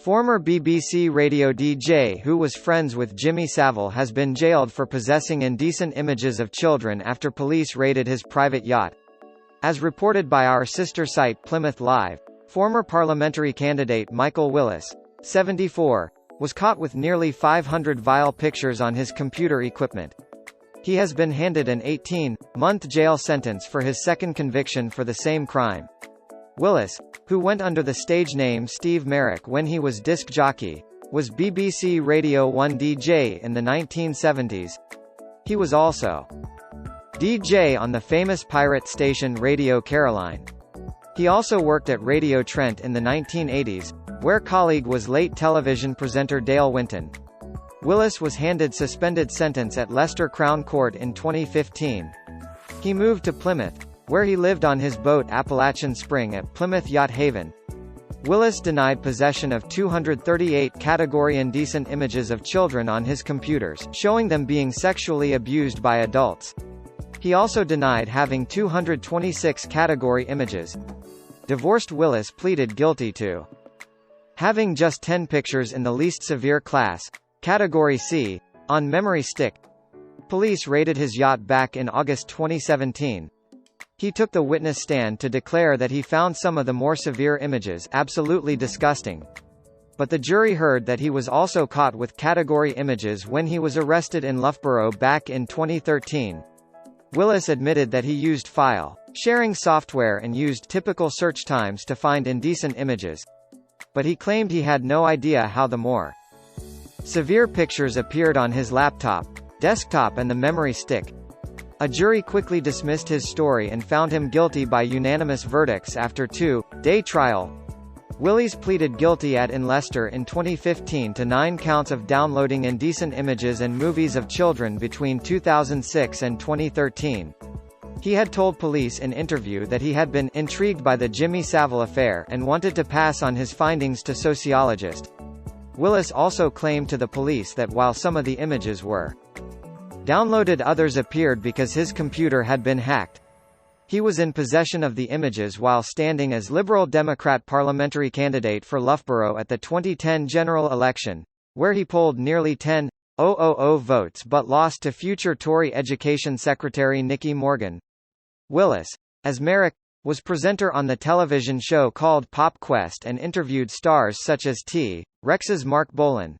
Former BBC radio DJ who was friends with Jimmy Savile has been jailed for possessing indecent images of children after police raided his private yacht. As reported by our sister site Plymouth Live, former parliamentary candidate Michael Willis, 74, was caught with nearly 500 vile pictures on his computer equipment. He has been handed an 18-month jail sentence for his second conviction for the same crime. Willis, who went under the stage name Steve Merrick when he was disc jockey, was BBC Radio 1 DJ in the 1970s. He was also DJ on the famous pirate station Radio Caroline. He also worked at Radio Trent in the 1980s, where colleague was late television presenter Dale Winton. Willis was handed suspended sentence at Leicester Crown Court in 2015. He moved to Plymouth, where he lived on his boat Appalachian Spring at Plymouth Yacht Haven. Willis denied possession of 238 category indecent images of children on his computers, showing them being sexually abused by adults. He also denied having 226 category images. Divorced Willis pleaded guilty to having just 10 pictures in the least severe class, Category C, on memory stick. Police raided his yacht back in August 2017. He took the witness stand to declare that he found some of the more severe images absolutely disgusting. But the jury heard that he was also caught with category images when he was arrested in Loughborough back in 2013. Willis admitted that he used file sharing software and used typical search times to find indecent images. But he claimed he had no idea how the more severe pictures appeared on his laptop, desktop and the memory stick. A jury quickly dismissed his story and found him guilty by unanimous verdicts after a 2-day trial. Willis pleaded guilty in Leicester in 2015 to 9 counts of downloading indecent images and movies of children between 2006 and 2013. He had told police in interview that he had been intrigued by the Jimmy Savile affair and wanted to pass on his findings to sociologists. Willis also claimed to the police that while some of the images were downloaded, others appeared because his computer had been hacked. He was in possession of the images while standing as Liberal Democrat parliamentary candidate for Loughborough at the 2010 general election, where he polled nearly 10,000 votes but lost to future Tory Education Secretary Nicky Morgan. Willis, as Merrick, was presenter on the television show called Pop Quest and interviewed stars such as T-Rex's Mark Bolan.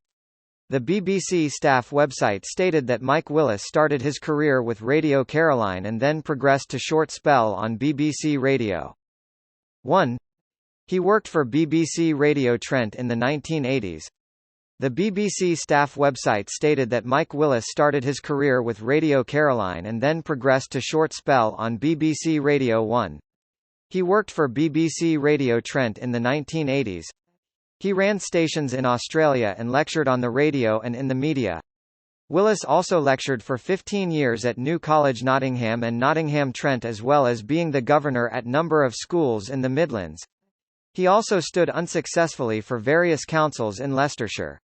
The BBC staff website stated that Mike Willis started his career with Radio Caroline and then progressed to short spell on BBC Radio 1. He worked for BBC Radio Trent in the 1980s. The BBC staff website stated that Mike Willis started his career with Radio Caroline and then progressed to short spell on BBC Radio 1. He worked for BBC Radio Trent in the 1980s. He ran stations in Australia and lectured on the radio and in the media. Willis also lectured for 15 years at New College Nottingham and Nottingham Trent, as well as being the governor at number of schools in the Midlands. He also stood unsuccessfully for various councils in Leicestershire.